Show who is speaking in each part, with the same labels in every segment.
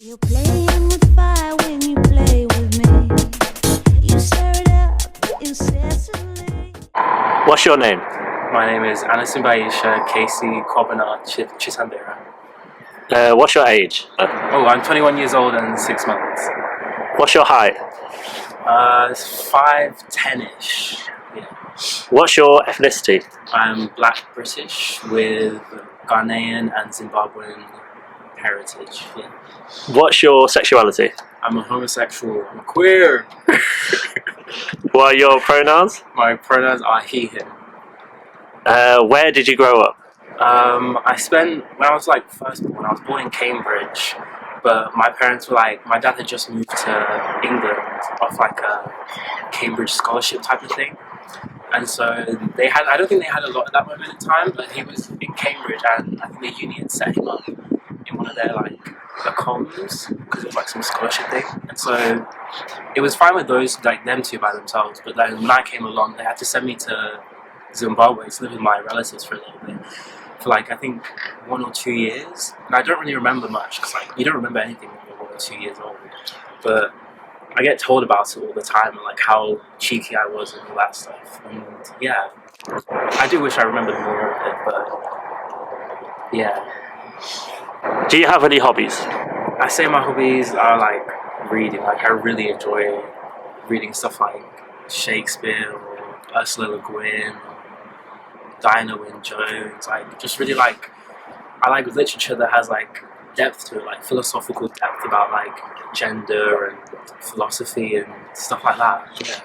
Speaker 1: You're playing with fire when you play with me. You stir it up incessantly.
Speaker 2: What's your name?
Speaker 3: My name is Anasimbaisha Casey Kobana Chitambira.
Speaker 2: What's your age?
Speaker 3: Oh, I'm 21 years old and 6 months.
Speaker 2: What's your height?
Speaker 3: 5'10"-ish. Yeah.
Speaker 2: What's your ethnicity?
Speaker 3: I'm Black British with Ghanaian and Zimbabwean heritage. Yeah.
Speaker 2: What's your sexuality?
Speaker 3: I'm a homosexual. I'm a queer.
Speaker 2: What are your pronouns?
Speaker 3: My pronouns are he, him.
Speaker 2: Where did you grow up?
Speaker 3: When I was firstborn, I was born in Cambridge, but my parents were my dad had just moved to England off a Cambridge scholarship type of thing. And so I don't think they had a lot at that moment in time, but he was in Cambridge and I think the uni had set him up in one of their comms because it was some scholarship thing. And so it was fine with those, them two by themselves, but then when I came along, they had to send me to Zimbabwe to live with my relatives for a little bit. For I think 1 or 2 years. And I don't really remember much because you don't remember anything when you're 1 or 2 years old. But I get told about it all the time and how cheeky I was and all that stuff. And yeah, I do wish I remembered more of it, but yeah.
Speaker 2: Do you have any hobbies?
Speaker 3: I say my hobbies are reading. I really enjoy reading stuff like Shakespeare or Ursula Le Guin or Diana Wynne Jones. Just really I like literature that has depth to it, philosophical depth about gender and philosophy and stuff like that. Yeah.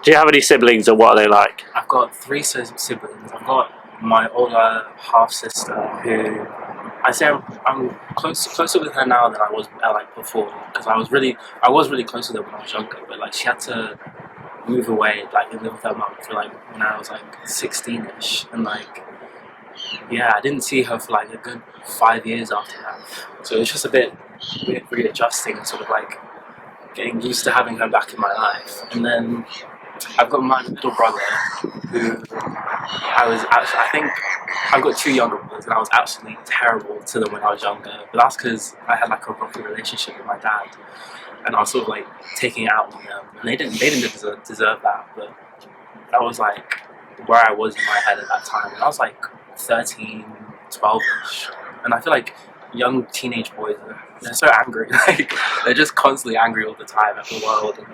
Speaker 2: Do you have any siblings and what are they like?
Speaker 3: I've got 3 siblings. I've got my older half sister who I say I'm closer with her now than I was before, because I was really close with her when I was younger, but she had to move away and live with her mum for when I was 16ish, and yeah, I didn't see her for a good 5 years after that, so it's just a bit weird readjusting and sort of getting used to having her back in my life. And then I've got my little brother who I think I've got 2 younger brothers and I was absolutely terrible to them when I was younger, but that's because I had a rocky relationship with my dad and I was sort of taking it out on them, and they didn't deserve that, but that was where I was in my head at that time, and I was 13, 12ish, and I feel young teenage boys they're so angry, they're just constantly angry all the time at the world, and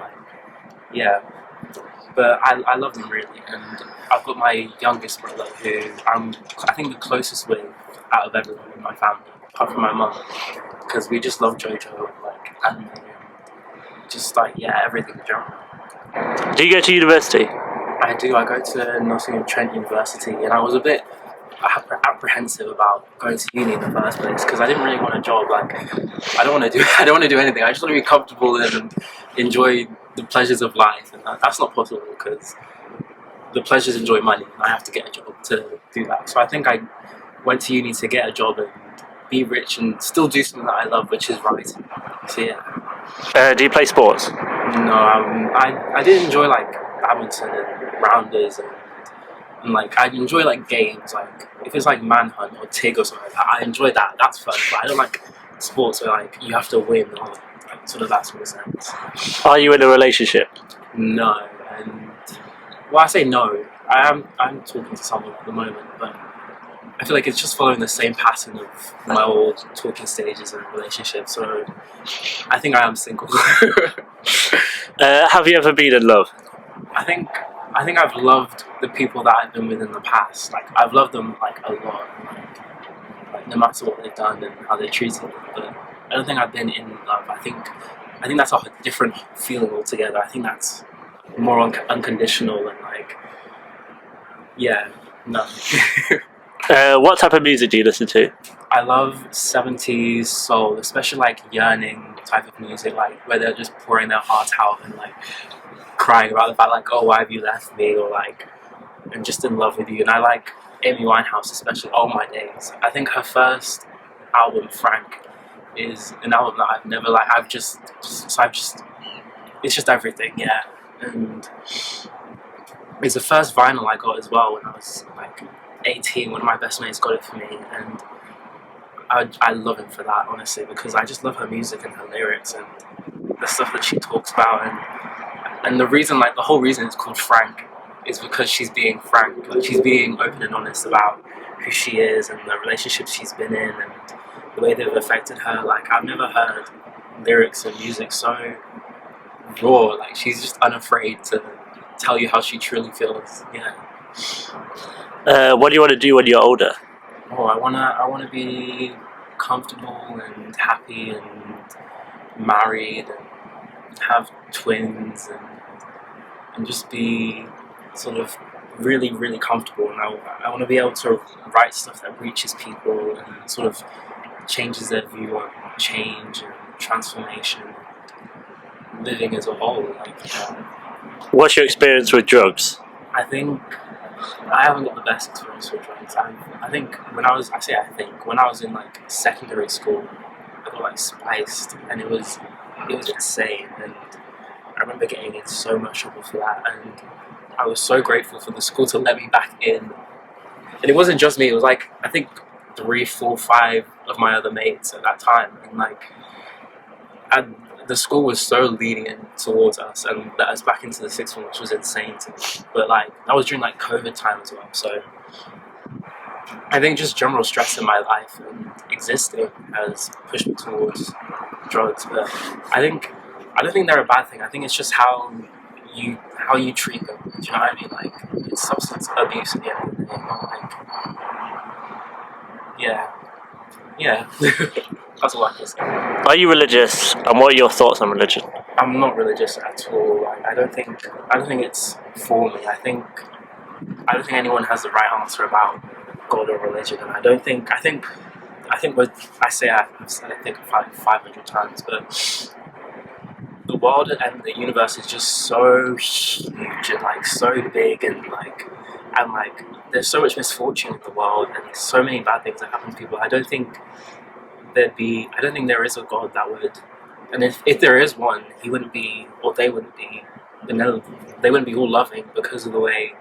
Speaker 3: yeah, but I love them really. And I've got my youngest brother who I think the closest with out of everyone in my family, apart from my mum, because we just love JoJo and anime and just yeah, everything in general.
Speaker 2: Do you go to university?
Speaker 3: I do. I go to Nottingham Trent University, and I was a bit apprehensive about going to uni in the first place because I didn't really want a job. I don't want to do anything. I just want to be comfortable and enjoy the pleasures of life, and that's not possible because the pleasures enjoy money, and I have to get a job to do that. So I think I went to uni to get a job and be rich and still do something that I love, which is writing. So yeah.
Speaker 2: Do you play sports?
Speaker 3: No, I did enjoy badminton and rounders and I enjoy games if it's Manhunt or Tig or something like that. I enjoy that. That's fun. But I don't like sports where you have to win or sort of that sort of sense.
Speaker 2: Are you in a relationship?
Speaker 3: No, and well, I say no. I'm talking to someone at the moment, but I feel it's just following the same pattern of my old talking stages and relationships. So I think I am single.
Speaker 2: Have you ever been in love?
Speaker 3: I think I've loved the people that I've been with in the past. I've loved them a lot, no matter what they've done and how they treated me. But I don't think I've been in love. I think that's a different feeling altogether. I think that's more unconditional and yeah, no.
Speaker 2: What type of music do you listen to?
Speaker 3: I love 70s soul, especially yearning type of music, where they're just pouring their heart out and crying about the fact oh, why have you left me, or I'm just in love with you. And I like Amy Winehouse especially. Oh my days, I think her first album, Frank, is an album that I've never it's just everything, yeah. And it's the first vinyl I got as well when I was 18. One of my best mates got it for me, and I love him for that, honestly, because I just love her music and her lyrics and the stuff that she talks about, and the reason, like the whole reason it's called Frank is because she's being frank, like she's being open and honest about who she is and the relationships she's been in and the way they've affected her. Like I've never heard lyrics and music so raw. Like she's just unafraid to tell you how she truly feels. Yeah.
Speaker 2: What do you want to do when you're older?
Speaker 3: Oh, I wanna be comfortable and happy and married and have twins and just be sort of really, really comfortable. And I want to be able to write stuff that reaches people and sort of changes their view on change and transformation, living as a whole. Like,
Speaker 2: What's your experience with drugs?
Speaker 3: I think I haven't got the best experience with drugs. I think when I was in like secondary school, I got like spiced, and it was insane. And I remember getting in so much trouble for that, and I was so grateful for the school to let me back in. And it wasn't just me; it was like I think 3, 4, 5 of my other mates at that time, and like the school was so lenient towards us and let us back into the sixth form, which was insane to me. But like that was during like COVID time as well, so I think just general stress in my life and existing has pushed me towards drugs. But I don't think they're a bad thing. I think it's just how you treat them. Do you know what I mean? Like it's substance abuse at the end of the day. Not like yeah. That's all I can say.
Speaker 2: Are you religious, and what are your thoughts on religion?
Speaker 3: I'm not religious at all. I don't think it's for me. I don't think anyone has the right answer about God or religion, and I think what I say I've said it, I think 500 times, but the world and the universe is just so huge and like so big and like there's so much misfortune in the world and so many bad things that happen to people. I don't think there is a God that would, and if there is one, he wouldn't be, or they wouldn't be, they wouldn't be all loving because of the way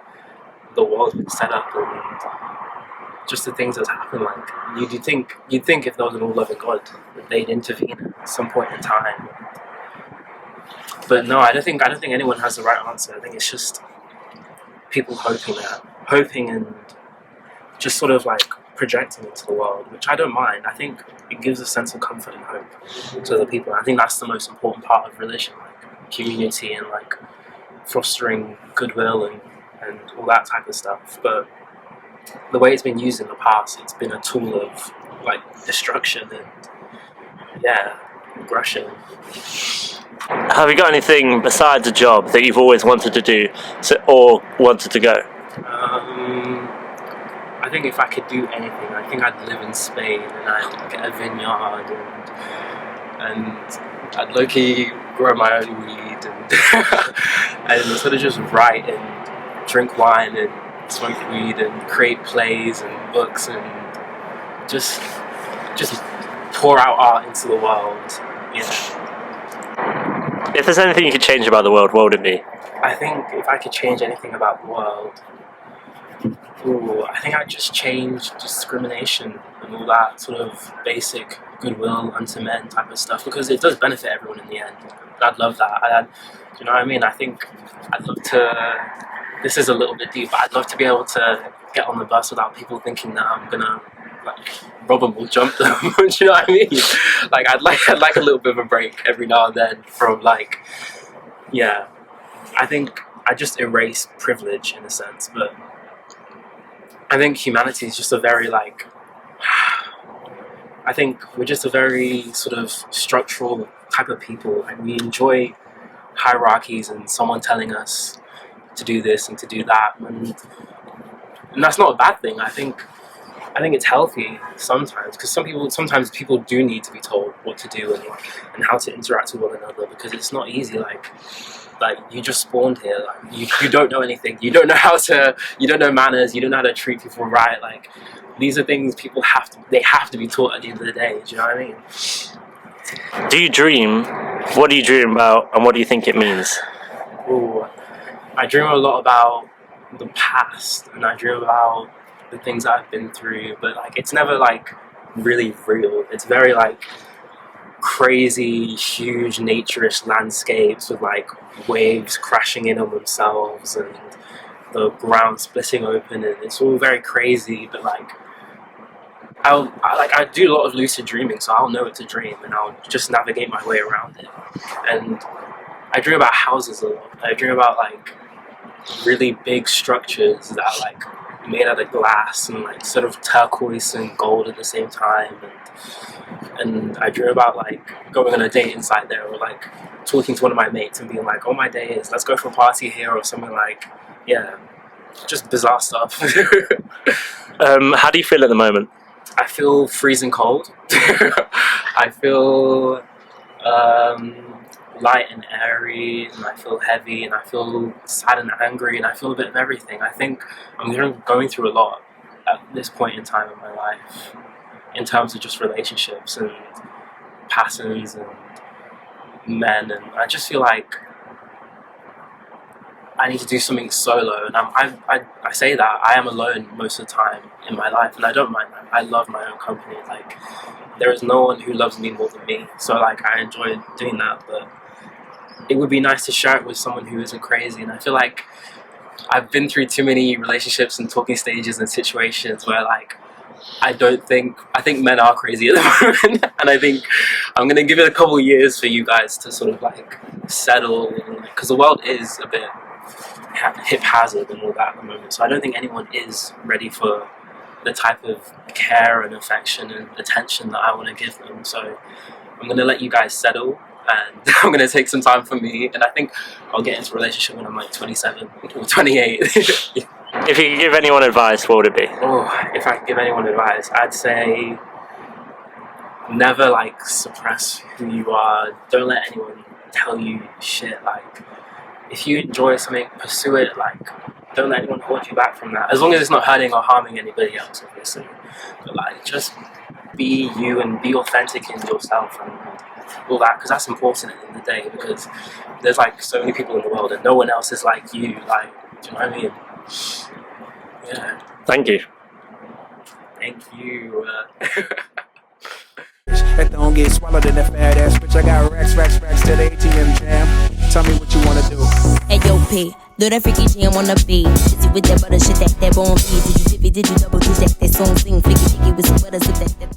Speaker 3: the world's been set up and just the things that happen. Like you'd think if there was an all loving God that they'd intervene at some point in time. But no, I don't think anyone has the right answer. I think it's just people hoping and just sort of like projecting into the world, which I don't mind. I think it gives a sense of comfort and hope to other people. I think that's the most important part of religion, like community and like fostering goodwill and all that type of stuff. But the way it's been used in the past, it's been a tool of like destruction and aggression.
Speaker 2: Have you got anything besides a job that you've always wanted to do, or wanted to go?
Speaker 3: I think if I could do anything, I think I'd live in Spain and I'd get a vineyard and I'd low-key grow my own weed and and sort of just write and drink wine and smoke weed and create plays and books and just pour out art into the world. Yeah.
Speaker 2: If there's anything you could change about the world, what would it be?
Speaker 3: I think if I could change anything about the world, I think I'd just change discrimination and all that sort of basic goodwill unto men type of stuff, because it does benefit everyone in the end. I'd love that. Do you know what I mean? I think I'd love to. This is a little bit deep, but I'd love to be able to get on the bus without people thinking that I'm gonna like rob them or jump them. Do you know what I mean? Like I'd like a little bit of a break every now and then from like, yeah. I think I just erase privilege in a sense, but I think humanity is just a very like. I think we're just a very sort of structural type of people, and we enjoy hierarchies and someone telling us to do this and to do that, and that's not a bad thing. I think it's healthy sometimes, because sometimes people do need to be told what to do and how to interact with one another, because it's not easy. Like you just spawned here. Like you don't know anything. You don't know you don't know manners. You don't know how to treat people right. Like these are things people have to be taught at the end of the day. Do you know what I mean?
Speaker 2: Do you dream? What do you dream about, and what do you think it means?
Speaker 3: Ooh, I dream a lot about the past, and I dream about the things that I've been through. But like, it's never like really real. It's very like crazy, huge, naturish landscapes with like waves crashing in on themselves and the ground splitting open, and it's all very crazy. But like, I do a lot of lucid dreaming, so I'll know it's a dream, and I'll just navigate my way around it. And I dream about houses a lot. I dream about like really big structures that are like made out of glass and like sort of turquoise and gold at the same time. And I dream about like going on a date inside there, or like talking to one of my mates and being like, "Oh, my day is let's go for a party here," or something like, yeah, just bizarre stuff.
Speaker 2: How do you feel at the moment?
Speaker 3: I feel freezing cold. I feel light and airy, and I feel heavy, and I feel sad and angry, and I feel a bit of everything. I think I'm going through a lot at this point in time in my life, in terms of just relationships and patterns and men, and I just feel like I need to do something solo. And I say that I am alone most of the time in my life, and I don't mind that. I love my own company. Like, there is no one who loves me more than me, so like I enjoy doing that. But it would be nice to share it with someone who isn't crazy. And I feel like I've been through too many relationships and talking stages and situations where like I think men are crazy at the moment. And I think I'm gonna give it a couple of years for you guys to sort of like settle, because the world is a bit hip hazard and all that at the moment. So I don't think anyone is ready for the type of care and affection and attention that I want to give them. So I'm going to let you guys settle, and I'm going to take some time for me, and I think I'll get into a relationship when I'm like 27 or 28.
Speaker 2: If you could give anyone advice, what would it be?
Speaker 3: Oh, if I could give anyone advice, I'd say never like suppress who you are. Don't let anyone tell you shit. Like, if you enjoy something, pursue it. Like, don't let anyone hold you back from that, as long as it's not hurting or harming anybody else, obviously. But like, just be you and be authentic in yourself and all that, because that's important at the end of the day, because there's like so many people in the world and no one else is like you. Like, do you know what I mean? Yeah.
Speaker 2: Thank you.
Speaker 3: Thank you.
Speaker 4: That don't get swallowed in that fat ass bitch. I got racks to the ATM jam. Tell me what you wanna do.
Speaker 5: Hey yo, P, do that freaky jam on the beat. Shitty with that butter, shit that bone beat. Did you double, did that song sing? Flicky, with some butter, sip that.